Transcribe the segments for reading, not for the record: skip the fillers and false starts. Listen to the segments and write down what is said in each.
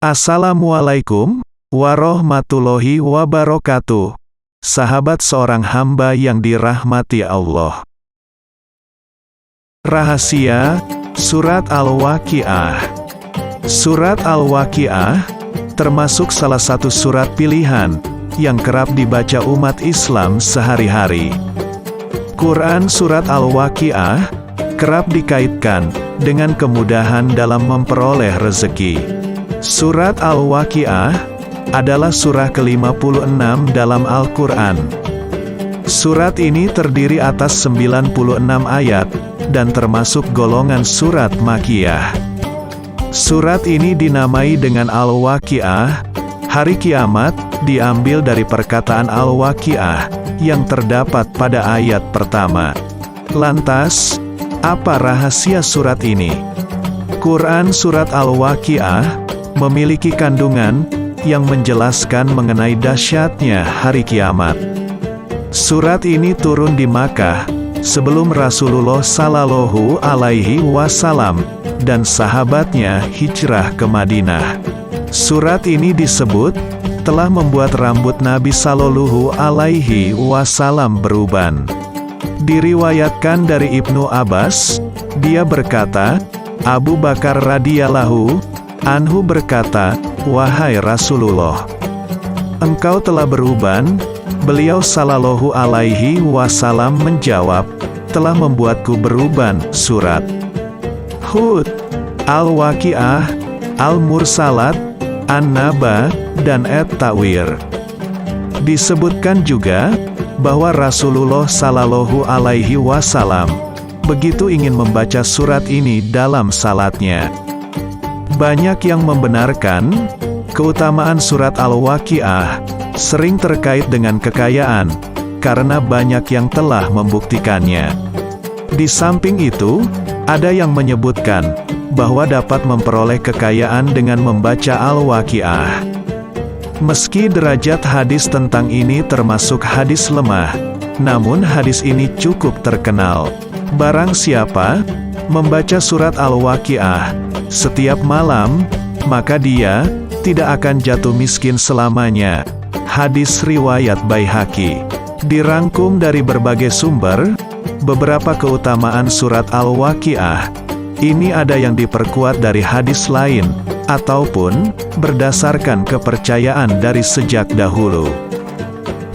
Assalamualaikum warahmatullahi wabarakatuh. Sahabat seorang hamba yang dirahmati Allah. Rahasia Surat Al-Waqiah. Surat Al-Waqiah termasuk salah satu surat pilihan yang kerap dibaca umat Islam sehari-hari. Quran Surat Al-Waqiah kerap dikaitkan dengan kemudahan dalam memperoleh rezeki. Surat Al-Waqiah adalah surah ke-56 dalam Al-Quran. Surat ini terdiri atas 96 ayat, dan termasuk golongan surat Makkiyah. Surat ini dinamai dengan Al-Waqiah, hari kiamat, diambil dari perkataan Al-Waqiah, yang terdapat pada ayat pertama. Lantas, apa rahasia surat ini? Quran Surat Al-Waqiah memiliki kandungan yang menjelaskan mengenai dahsyatnya hari kiamat. Surat ini turun di Makkah, sebelum Rasulullah Shallallahu Alaihi Wasallam dan sahabatnya hijrah ke Madinah. Surat ini disebut telah membuat rambut Nabi Shallallahu Alaihi Wasallam beruban. Diriwayatkan dari Ibnu Abbas, dia berkata, Abu Bakar radhiyallahu anhu berkata, "Wahai Rasulullah, engkau telah beruban?" Beliau Shallallahu Alaihi Wasallam menjawab, "Telah membuatku beruban." Surat Hud, Al-Waqiah, Al-Mursalat, An-Naba, dan At-Tawir. Disebutkan juga bahwa Rasulullah Shallallahu Alaihi Wasallam begitu ingin membaca surat ini dalam salatnya. Banyak yang membenarkan keutamaan surat Al-Waqiah sering terkait dengan kekayaan, karena banyak yang telah membuktikannya. Di samping itu, ada yang menyebutkan bahwa dapat memperoleh kekayaan dengan membaca Al-Waqiah. Meski derajat hadis tentang ini termasuk hadis lemah, namun hadis ini cukup terkenal. Barang siapa membaca surat Al-Waqiah setiap malam, maka dia tidak akan jatuh miskin selamanya. Hadis riwayat Baihaqi. Dirangkum dari berbagai sumber, beberapa keutamaan surat Al-Waqiah ini ada yang diperkuat dari hadis lain, ataupun berdasarkan kepercayaan dari sejak dahulu.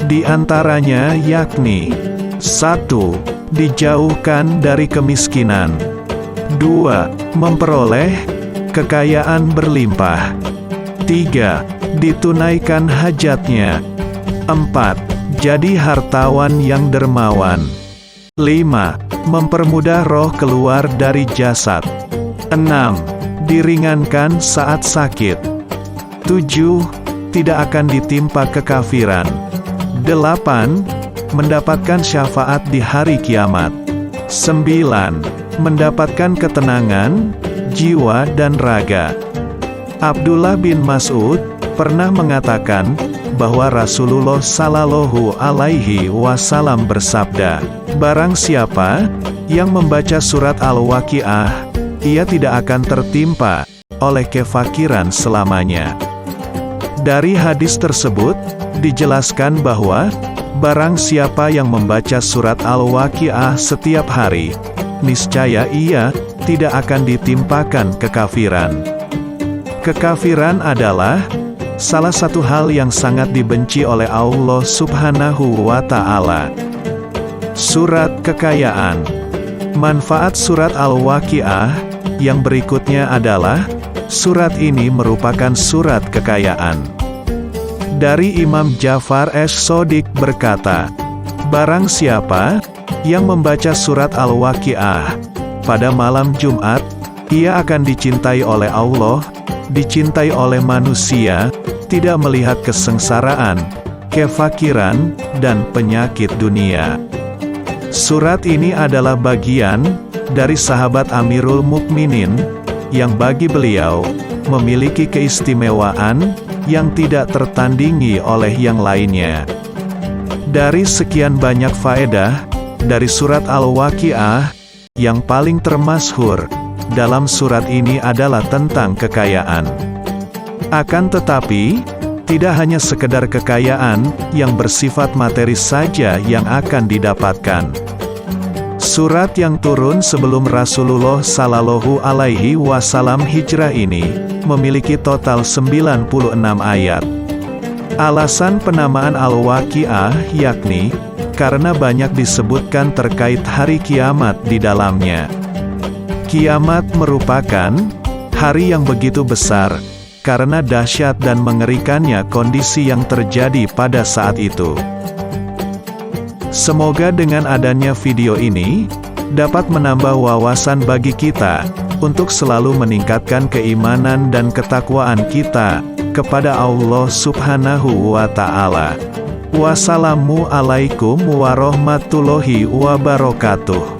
Di antaranya yakni 1. Dijauhkan dari kemiskinan. 2. Memperoleh kekayaan berlimpah. 3. Ditunaikan hajatnya. 4. Jadi hartawan yang dermawan. 5. Mempermudah roh keluar dari jasad. 6. Diringankan saat sakit. 7. Tidak akan ditimpa kekafiran. 8. Mendapatkan syafaat di hari kiamat. 9. Mendapatkan ketenangan jiwa dan raga. Abdullah bin Mas'ud pernah mengatakan bahwa Rasulullah Shallallahu Alaihi Wasallam bersabda, "Barang siapa yang membaca surat Al-Waqiah, ia tidak akan tertimpa oleh kefakiran selamanya." Dari hadis tersebut dijelaskan bahwa barang siapa yang membaca surat Al-Waqiah setiap hari, niscaya ia tidak akan ditimpakan kekafiran. Kekafiran adalah salah satu hal yang sangat dibenci oleh Allah Subhanahu wa Ta'ala. Surat Kekayaan. Manfaat surat Al-Waqiah yang berikutnya adalah, surat ini merupakan surat kekayaan. Dari Imam Ja'far as-Shadiq berkata, barang siapa yang membaca surat Al-Waqiah pada malam Jumat, ia akan dicintai oleh Allah, dicintai oleh manusia, tidak melihat kesengsaraan, kefakiran, dan penyakit dunia. Surat ini adalah bagian dari sahabat Amirul Mukminin, yang bagi beliau memiliki keistimewaan yang tidak tertandingi oleh yang lainnya. Dari sekian banyak faedah dari surat Al-Waqiah, yang paling termasyhur dalam surat ini adalah tentang kekayaan. Akan tetapi, tidak hanya sekedar kekayaan yang bersifat materi saja yang akan didapatkan. Surat yang turun sebelum Rasulullah Shallallahu Alaihi Wasallam hijrah ini memiliki total 96 ayat. Alasan penamaan Al-Waqiah yakni karena banyak disebutkan terkait hari kiamat di dalamnya. Kiamat merupakan hari yang begitu besar, karena dahsyat dan mengerikannya kondisi yang terjadi pada saat itu. Semoga dengan adanya video ini, dapat menambah wawasan bagi kita, untuk selalu meningkatkan keimanan dan ketakwaan kita, kepada Allah Subhanahu wa Ta'ala. Wassalamualaikum warahmatullahi wabarakatuh.